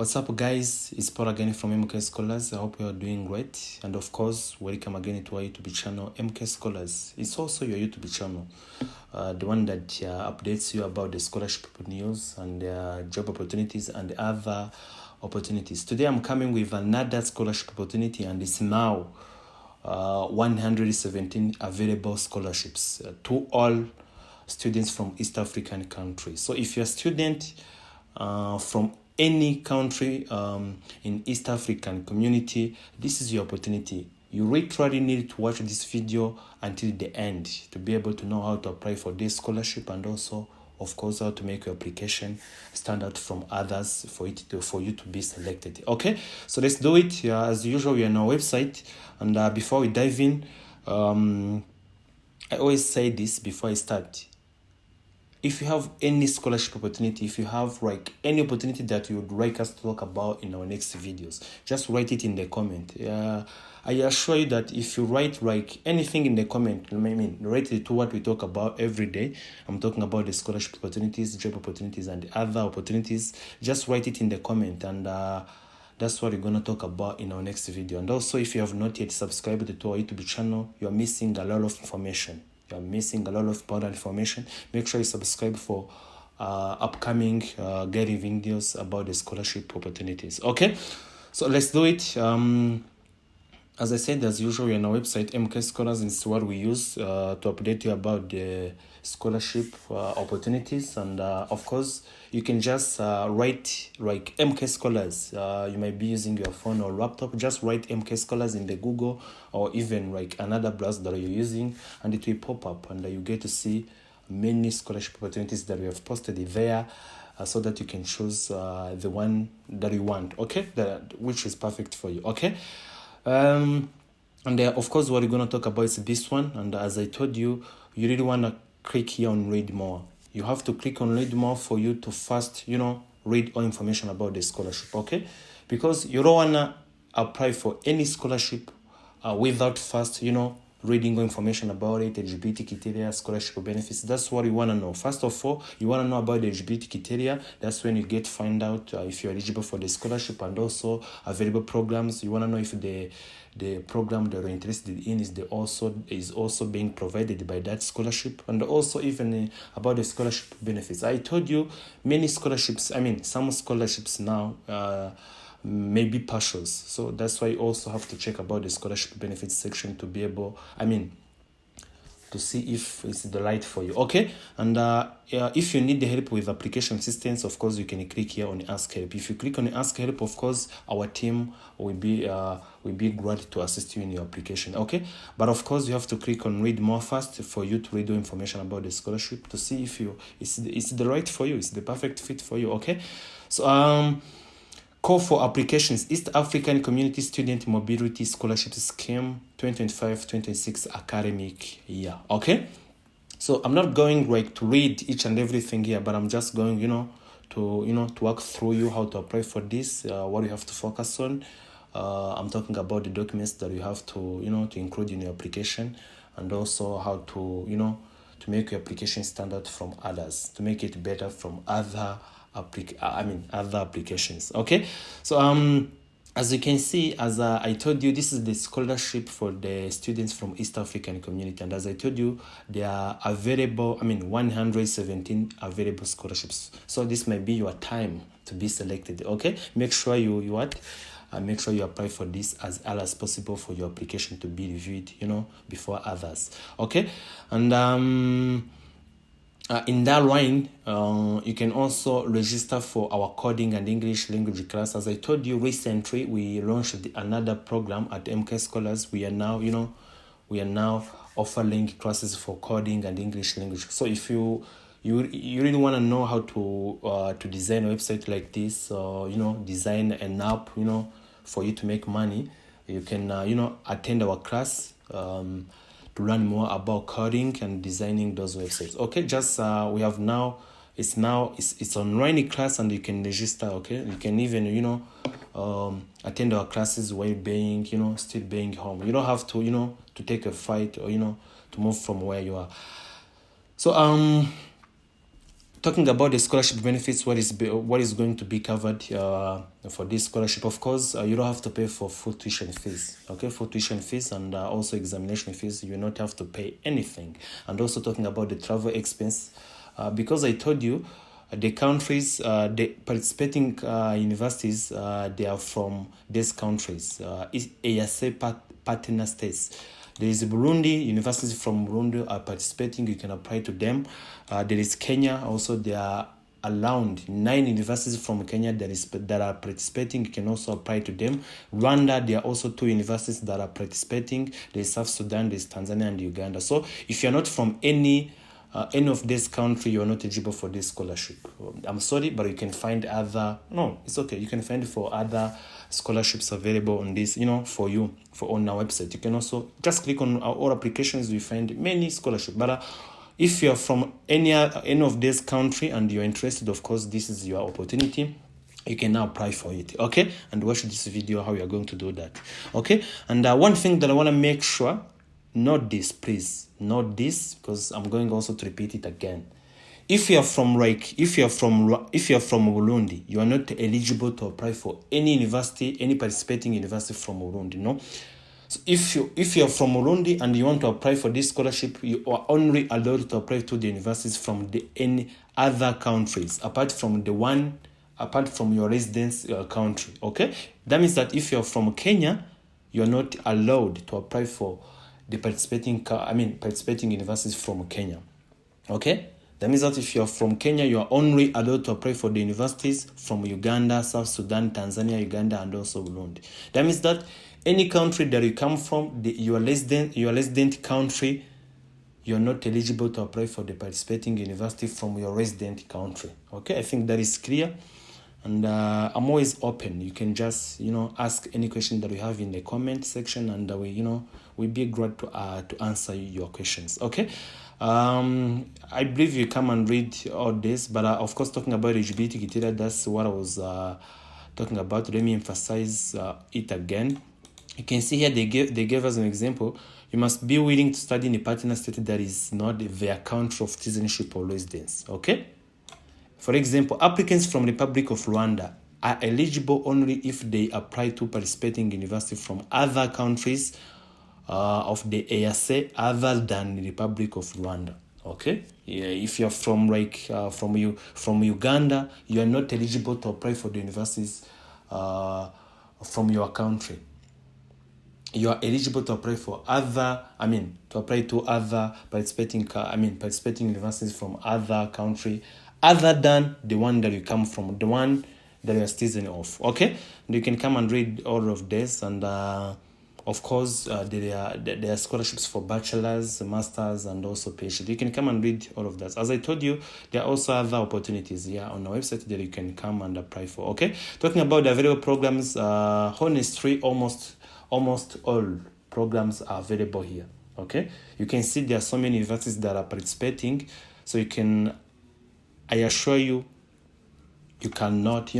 What's up, guys? It's Paul again from MK Scholars. I hope you are doing great. And of course, welcome again to our YouTube channel, MK Scholars. It's also your YouTube channel, the one that updates you about the scholarship news and job opportunities and other opportunities. Today, I'm coming with another scholarship opportunity, and it's now 117 available scholarships to all students from East African countries. So if you're a student from any country in East African community, this is your opportunity. You literally need to watch this video until the end to be able to know how to apply for this scholarship, and also, of course, how to make your application stand out from others for you to be selected. Okay, so let's do it. As usual, we are on our website, and before we dive in, I always say this before I start. If you have any scholarship opportunity, if you have like any opportunity that you would like us to talk about in our next videos, just write it in the comment. I assure you that if you write like anything in the comment, I mean, write it to what we talk about every day. I'm talking about the scholarship opportunities, job opportunities, and other opportunities. Just write it in the comment, and that's what we're going to talk about in our next video. And also, if you have not yet subscribed to our YouTube channel, you are missing a lot of information. You're missing a lot of important information. Make sure you subscribe for upcoming getting videos about the scholarship opportunities. Okay, so let's do it. As I said, as usual, we're on our website, MK Scholars, is what we use to update you about the scholarship opportunities. And of course, you can just write like MK Scholars. You might be using your phone or laptop. Just write MK Scholars in the Google or even like another browser that you're using, and it will pop up, and you get to see many scholarship opportunities that we have posted there. So that you can choose the one that you want, okay, which is perfect for you, okay. And of course, what we're going to talk about is this one. And as I told you, you really want to click here on read more. You have to click on read more for you to first, read all information about the scholarship, okay? Because you don't want to apply for any scholarship without first, reading information about it, eligibility criteria, scholarship benefits. That's what you want to know. First of all, you want to know about the eligibility criteria. That's when you find out if you're eligible for the scholarship, and also available programs. You want to know if the program that you're interested in is also being provided by that scholarship, and also even about the scholarship benefits. I told you some scholarships now maybe partials, so that's why you also have to check about the scholarship benefits section to be able to see if it's the right for you, okay. And if you need the help with application assistance, of course you can click here on ask help. If you click on ask help, of course our team will be glad to assist you in your application, okay. But of course you have to click on read more first for you to read the information about the scholarship to see if it's the right for you, it's the perfect fit for you, okay. So call for applications: East African Community Student Mobility Scholarship Scheme 2025-2026 academic year. Okay, so I'm not going to read each and everything here, but I'm just going to walk through you how to apply for this, what you have to focus on. I'm talking about the documents that you have to to include in your application, and also how to to make your application stand out from others, to make it better from other applications, okay. So as you can see, as I told you, this is the scholarship for the students from East African community, and as I told you, there are available 117 available scholarships. So this might be your time to be selected, okay. Make sure make sure you apply for this as early as possible for your application to be reviewed before others, okay. And in that line, you can also register for our coding and English language class. As I told you recently, we launched another program at MK Scholars. We are now offering classes for coding and English language. So if you really want to know how to design a website like this, or design an app, for you to make money, you can attend our class to learn more about coding and designing those websites, okay. Just we have it's online class, and you can register, okay. You can even attend our classes while still being home. You don't have to to take a flight or to move from where you are. So Talking about the scholarship benefits, what is going to be covered for this scholarship? Of course, you don't have to pay for full tuition fees. Okay, full tuition fees and also examination fees. You not have to pay anything. And also talking about the travel expense, because I told you, the countries, the participating universities, they are from these countries, EAC partner states. There is Burundi, universities from Burundi are participating, you can apply to them. There is Kenya, also there are around 9 universities from Kenya that are participating, you can also apply to them. Rwanda, there are also 2 universities that are participating. There is South Sudan, there is Tanzania and Uganda. So if you're not from any of this country, you're not eligible for this scholarship. I'm sorry, but you can find other, no, it's okay. You can find for other scholarships available on this, for you, on our website. You can also just click on our applications, you find many scholarships. But if you're from any of this country and you're interested, of course, this is your opportunity. You can now apply for it, okay? And watch this video, how you are going to do that, okay? And one thing that I want to make sure, note this, please. Note this, because I'm going also to repeat it again. If you're from Burundi, you are not eligible to apply for any university, any participating university from Burundi, no? So if you're from Burundi and you want to apply for this scholarship, you are only allowed to apply to the universities from any other countries, apart from your residence country, okay? That means that if you're from Kenya, you're not allowed to apply for the participating universities from Kenya, okay? That means that if you're from Kenya, you are only allowed to apply for the universities from Uganda, South Sudan, Tanzania, Uganda, and also Burundi. That means that any country that you come from, your resident country, you're not eligible to apply for the participating university from your resident country. Okay, I think that is clear. And I'm always open. You can just, ask any question that you have in the comment section, and we'll be glad to answer your questions. Okay. I believe you come and read all this, but of course, talking about eligibility criteria, that's what I was talking about. Let me emphasize it again. You can see here they gave us an example. You must be willing to study in a partner state that is not their country of citizenship or residence. Okay. For example, applicants from the Republic of Rwanda are eligible only if they apply to participating university from other countries of the EAC other than the Republic of Rwanda. Okay, yeah, if you're from from Uganda, you are not eligible to apply for the universities from your country. You are eligible to apply to other participating universities from other country other than the one that you come from, the one that you are citizen of. Okay, and you can come and read all of this, and of course there are scholarships for bachelors, masters, and also PhD. You can come and read all of that. As I told you, there are also other opportunities here on our website that you can come and apply for. Okay, talking about the available programs, honestly, almost all programs are available here. Okay, you can see there are so many universities that are participating, so I assure you, you cannot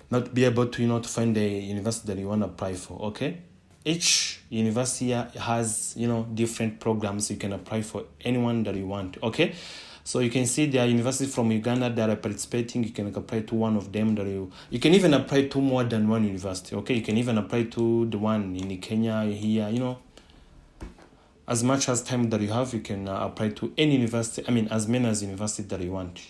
not be able to to find the university that you want to apply for. Okay, each university has different programs. You can apply for anyone that you want. Okay, so you can see there are universities from Uganda that are participating. You can apply to one of them. You can even apply to more than one university. Okay, you can even apply to the one in Kenya here. As much as time that you have, you can apply to any university. As many as university that you want.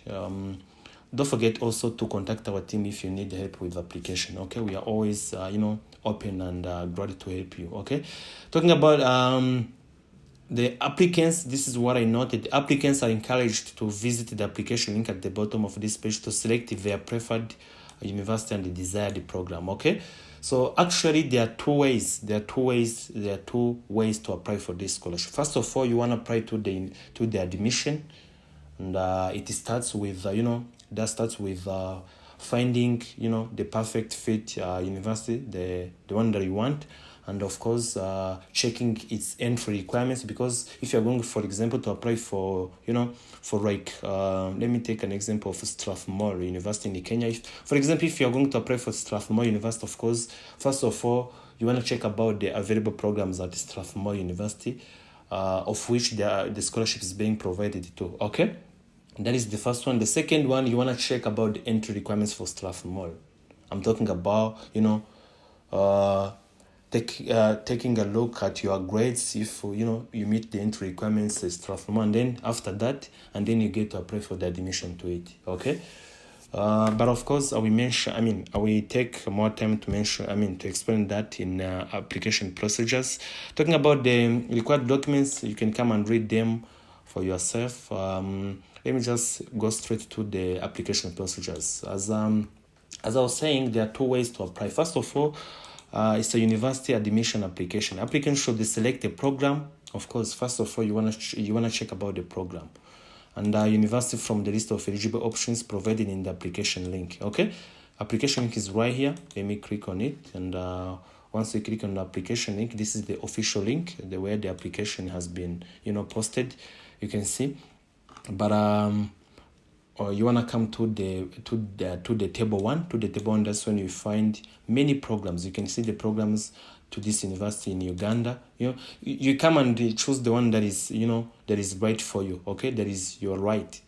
Don't forget also to contact our team if you need help with application. Okay, we are always open and glad to help you. Okay, talking about the applicants, this is what I noted. The applicants are encouraged to visit the application link at the bottom of this page to select their preferred university and the desired program. Okay, so actually there are two ways to apply for this scholarship. First of all, you want to apply to the admission, and it starts with finding the perfect fit university, the one that you want, and of course checking its entry requirements. Because if you're going, for example, to apply for let me take an example of Strathmore University in Kenya. For example, if you're going to apply for Strathmore University, of course, first of all, you want to check about the available programs at Strathmore University. of which the scholarship is being provided to. Okay, that is the first one. The second one, you want to check about the entry requirements for Strathmore. I'm talking about, taking a look at your grades. If you meet the entry requirements at Strathmore, and then after that, and then you get to apply for the admission to it. Okay. But of course, I will take more time to to explain that in application procedures. Talking about the required documents, you can come and read them for yourself. Let me just go straight to the application procedures. As I was saying, there are two ways to apply. First of all, it's a university admission application. Applicants should select a program. Of course, first of all, you wanna check about the program and university from the list of eligible options provided in the application link. Okay, application link is right here. Let me click on it, and once you click on the application link, this is the official link, where the application has been posted. You can see, but you wanna come to the table one. To the table one, that's when you find many programs. You can see the programs to this university in Uganda. You come and choose the one that is that is right for you. Okay, that is your right.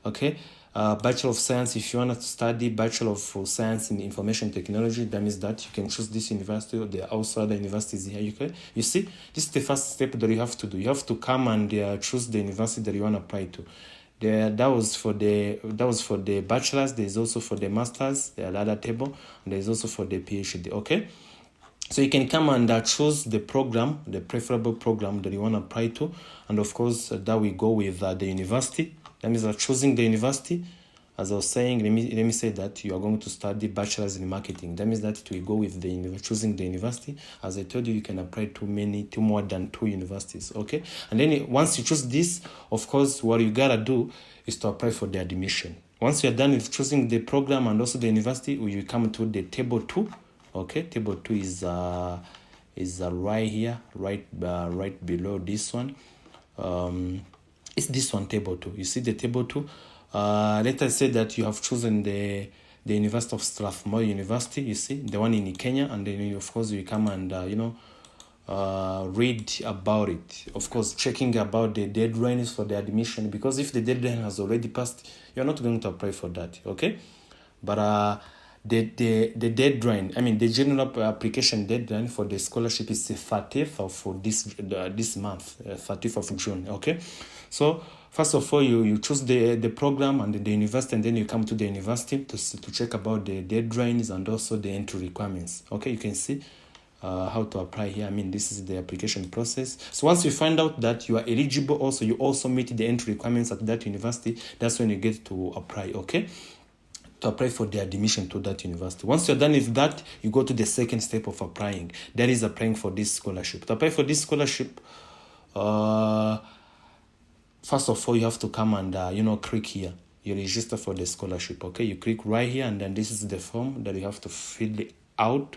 Okay, Bachelor of Science. If you want to study Bachelor of Science in Information Technology, that means that you can choose this university, or there are also other universities here. You see, this is the first step that you have to do. You have to come and choose the university that you want to apply to. That was for the bachelor's. There is also for the master's. The other table, and there is also for the PhD. Okay. So you can come and choose the program, the preferable program that you want to apply to. And of course, that we go with the university. That means choosing the university. As I was saying, let me say that you are going to study bachelor's in marketing. That means that we go with choosing the university. As I told you, you can apply to more than 2 universities. Okay. And then once you choose this, of course, what you gotta do is to apply for the admission. Once you're done with choosing the program and also the university, you come to the table 2. Okay, table 2 is right here, right below this one. It's this one, table 2. You see the table 2. Let us say that you have chosen the University of Strathmore University. You see the one in Kenya, and then of course you come and read about it. Of course, checking about the deadlines for the admission, because if the deadline has already passed, you're not going to apply for that. Okay, but the deadline, the general application deadline for the scholarship is the 30th of this month, 30th of June. Okay, so first of all, you choose the program and the university, and then you come to the university to check about the deadlines and also the entry requirements. Okay, you can see how to apply here. This is the application process. So once you find out that you are eligible, you also meet the entry requirements at that university, that's when you get to apply. Okay, to apply for the admission to that university. Once you're done with that, you go to the second step of applying. That is applying for this scholarship. To apply for this scholarship, first of all, you have to come and click here. You register for the scholarship. Okay, you click right here, and then this is the form that you have to fill out.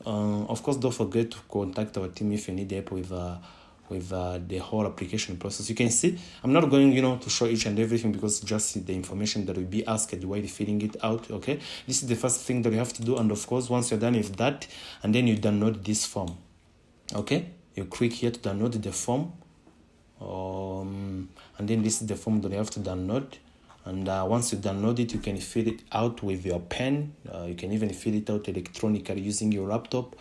Of course, don't forget to contact our team if you need help with the whole application process. You can see I'm not going to show each and everything, because just the information that will be asked while filling it out. Okay, this is the first thing that you have to do. And of course, once you're done with that, and then you download this form. Okay, you click here to download the form, and then this is the form that you have to download. And once you download it, you can fill it out with your pen. You can even fill it out electronically using your laptop,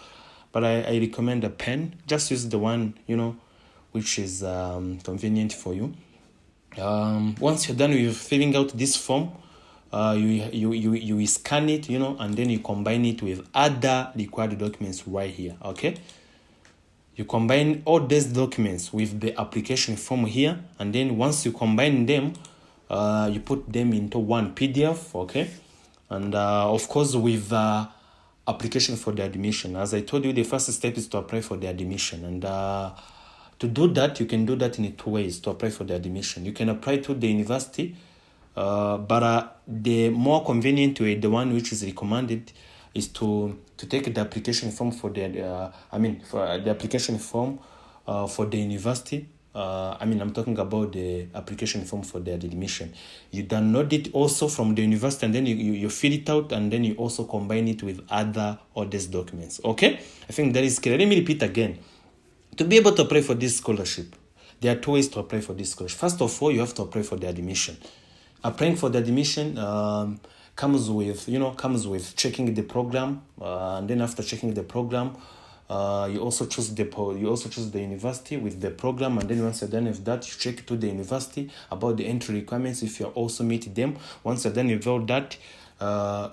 but I recommend a pen. Just use the one which is convenient for you. Once you're done with filling out this form, you scan it, and then you combine it with other required documents right here. Okay, you combine all these documents with the application form here, and then once you combine them, you put them into one PDF. Okay, and of course with application for the admission. As I told you, the first step is to apply for the admission, and to do that, you can do that in 2 ways to apply for the admission. You can apply to the university, but the more convenient way, the one which is recommended, is to take the application form for the for the application form for the university. I'm talking about the application form for the admission. You download it also from the university, and then you fill it out, and then you also combine it with other these documents. Okay, I think that is clear. Let me repeat again. To be able to apply for this scholarship, there are two ways to apply for this scholarship. First of all, you have to apply for the admission. Applying for the admission comes with checking the program, and then after checking the program, you also choose the university with the program, and then once you're done with that, you check to the university about the entry requirements if you also meet them. Once you're done with all that,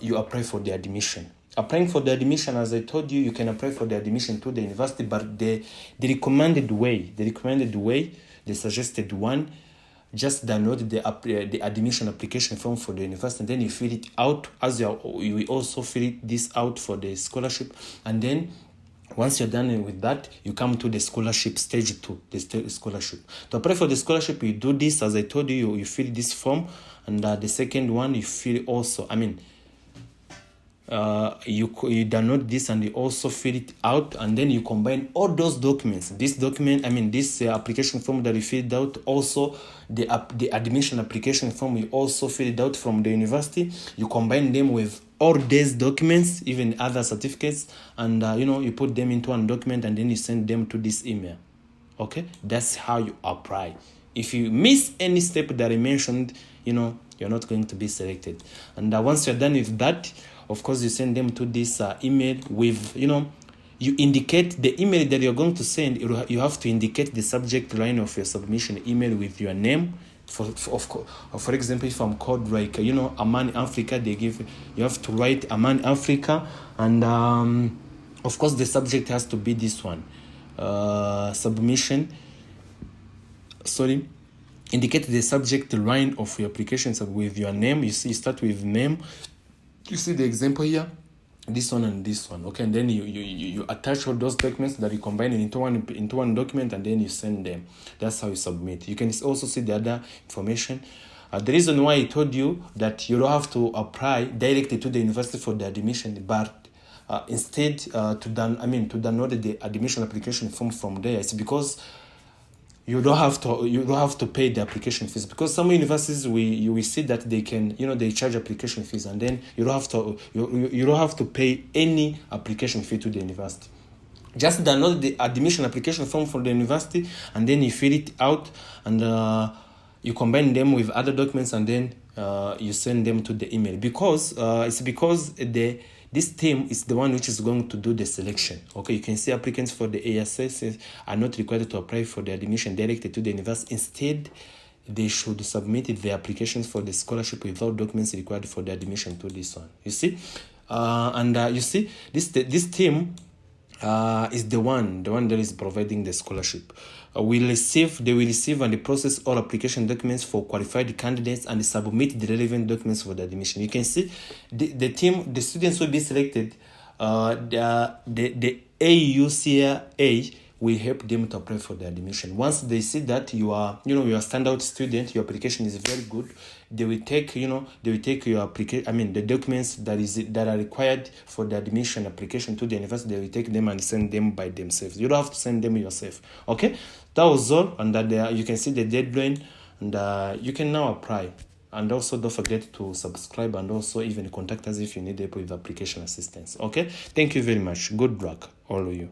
you apply for the admission. Applying for the admission, as I told you, you can apply for the admission to the university, but the recommended way, the suggested one, just download the admission application form for the university, and then you fill it out you will also fill this out for the scholarship. And then once you're done with that, you come to the scholarship stage 2, the scholarship. To apply for the scholarship, you do this, as I told you, you fill this form, and the second one you fill also, you download this and you also fill it out, and then you combine all those documents. This application form that you filled out, also the admission application form you also filled out from the university. You combine them with all these documents, even other certificates, and you put them into one document, and then you send them to this email. Okay, that's how you apply. If you miss any step that I mentioned, you're not going to be selected. And once you're done with that, of course, you send them to this email with, you indicate the email that you're going to send. You have to indicate the subject line of your submission email with your name. For example, if I'm called like, Amani Africa, you have to write Amani Africa. And of course, the subject has to be this one. Indicate the subject line of your application with your name. You see, you start with name. You see the example here, this one and this one. Okay, and then you attach all those documents that you combine into one document, and then you send them. That's how you submit. You can also see the other information. The reason why I told you that you don't have to apply directly to the university for the admission, but instead to download the admission application form from there, it's because you don't have to pay the application fees, because some universities we see that they can they charge application fees, and then you don't have to pay any application fee to the university. Just download the admission application form for the university, and then you fill it out, and you combine them with other documents, and then you send them to the email, because this team is the one which is going to do the selection. Okay, you can see applicants for the ASS are not required to apply for the admission directly to the university. Instead, they should submit the applications for the scholarship without documents required for the admission to this one. You see, you see this team is the one that is providing the scholarship. They will receive and process all application documents for qualified candidates and submit the relevant documents for the admission. You can see the students will be selected. The AUCA will help them to apply for the admission. Once they see that you are a standout student, your application is very good, they will take your application, the documents that are required for the admission application to the university. They will take them and send them by themselves. You don't have to send them yourself. Okay, that was all, and that you can see the deadline, and you can now apply. And also don't forget to subscribe, and also even contact us if you need help with application assistance. Okay, thank you very much. Good luck, all of you.